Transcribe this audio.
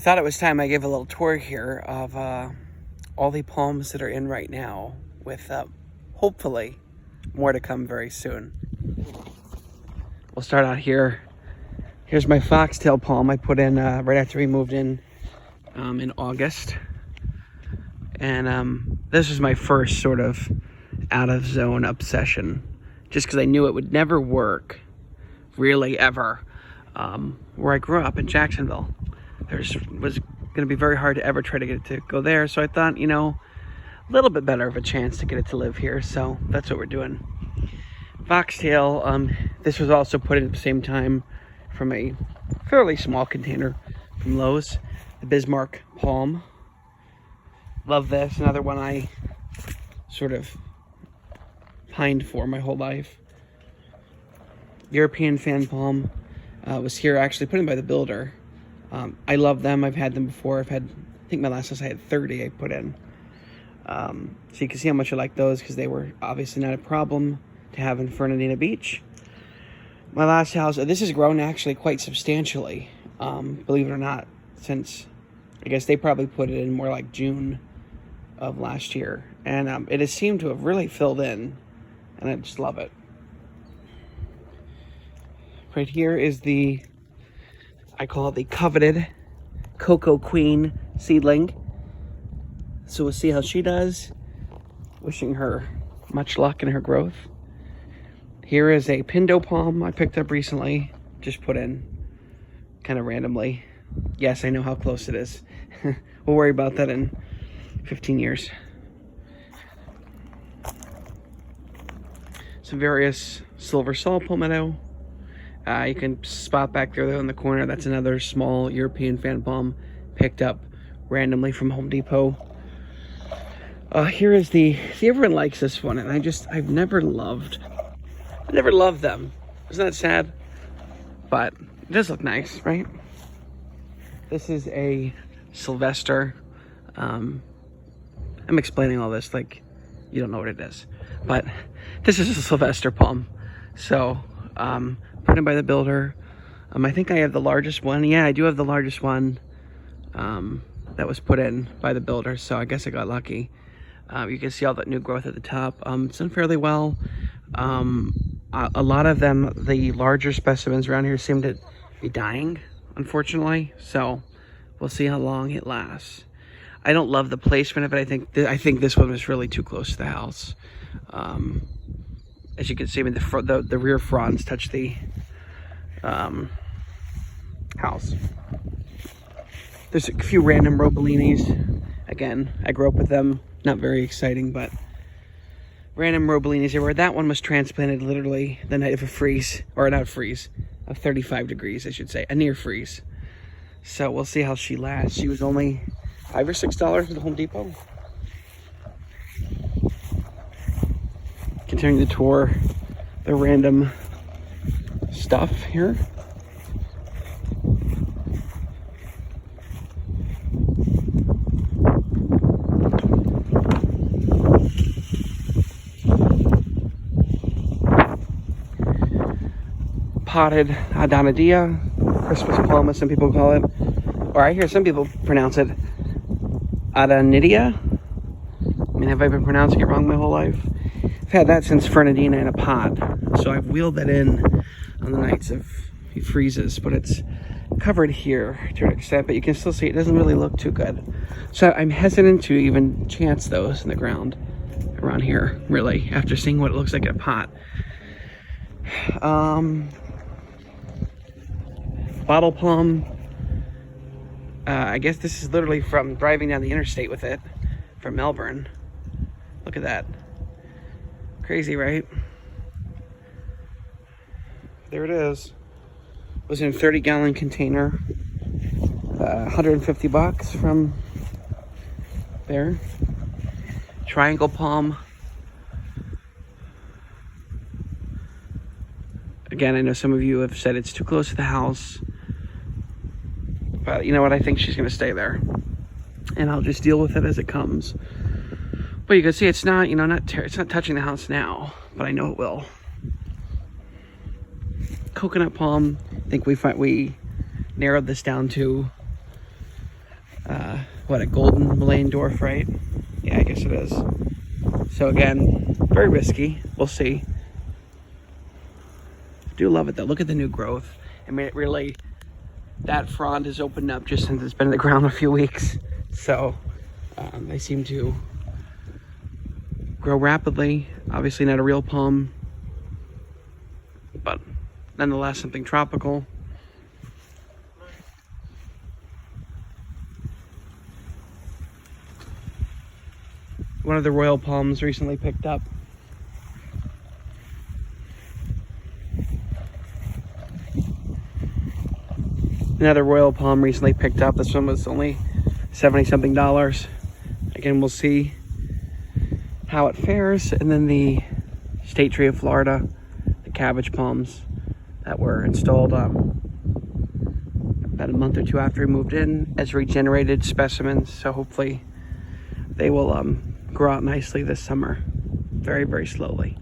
I thought it was time I gave a little tour here of all the palms that are in right now, with hopefully more to come very soon. We'll start out here. Here's my foxtail palm I put in right after we moved in August. And this was my first sort of out of zone obsession, just because I knew it would never work, really ever, where I grew up in Jacksonville. Was going to be very hard to ever try to get it to go there. So I thought, a little bit better of a chance to get it to live here. So that's what we're doing. Foxtail, this was also put in at the same time from a fairly small container from Lowe's. The Bismarck palm. Love this. Another one I sort of pined for my whole life. European fan palm was here actually put in by the builder. I love them. I've had them before. I think my last house I had 30 I put in. So you can see how much I like those, because they were obviously not a problem to have in Fernandina Beach. My last house, this has grown actually quite substantially, believe it or not, since I guess they probably put it in more like June of last year. And it has seemed to have really filled in, and I just love it. Right here is I call it the coveted Cocoa Queen seedling. So we'll see how she does. Wishing her much luck in her growth. Here is a Pindo palm I picked up recently. Just put in kind of randomly. Yes, I know how close it is. We'll worry about that in 15 years. Some various silver saw palmetto. You can spot back there in the corner. That's another small European fan palm picked up randomly from Home Depot. Here is everyone likes this one, and I've never loved them. Isn't that sad? But it does look nice, right? This is a Sylvester. I'm explaining all this like you don't know what it is, but this is a Sylvester palm. So, put in by the builder. I think I have the largest one. Yeah, I do have the largest one that was put in by the builder, so I guess I got lucky. You can see all that new growth at the top. It's done fairly well. A lot of them, the larger specimens around here, seem to be dying, unfortunately. So we'll see how long it lasts. I don't love the placement of it. I think this one was really too close to the house. As you can see, the rear fronds touch the house. There's a few random Robellinis. Again, I grew up with them. Not very exciting, but random Robellinis everywhere. That one was transplanted literally the night of a freeze, or not freeze, of 35 degrees, I should say, a near freeze. So we'll see how she lasts. She was only $5 or $6 at the Home Depot. Continuing to tour the random stuff here. Potted Adonaidia, Christmas palm, as some people call it. Or I hear some people pronounce it Adonidia. I mean, have I been pronouncing it wrong my whole life? I've had that since Fernandina in a pod. So I've wheeled that in on the nights of freezes, but it's covered here to an extent, but you can still see it doesn't really look too good. So I'm hesitant to even chance those in the ground around here, really, after seeing what it looks like in a pot. Bottle palm. I guess this is literally from driving down the interstate with it from Melbourne. Look at that. Crazy, right? There it is. It was in a 30-gallon container. $150 from there. Triangle palm. Again, I know some of you have said it's too close to the house. But you know what? I think she's going to stay there. And I'll just deal with it as it comes. But you can see it's not, it's not touching the house now. But I know it will. Coconut palm. I think we narrowed this down to what, a golden Malayan-Dwarf, right? Yeah, I guess it is. So again, very risky. We'll see. I do love it though. Look at the new growth. I mean, it really, that frond has opened up just since it's been in the ground a few weeks. So they seem to grow rapidly. Obviously not a real palm, but nonetheless something tropical. One of the royal palms recently picked up. Another royal palm recently picked up. This one was only $70-something. Again, we'll see how it fares. And then the state tree of Florida, the cabbage palms that were installed about a month or two after we moved in as regenerated specimens. So hopefully they will grow out nicely this summer, very, very slowly.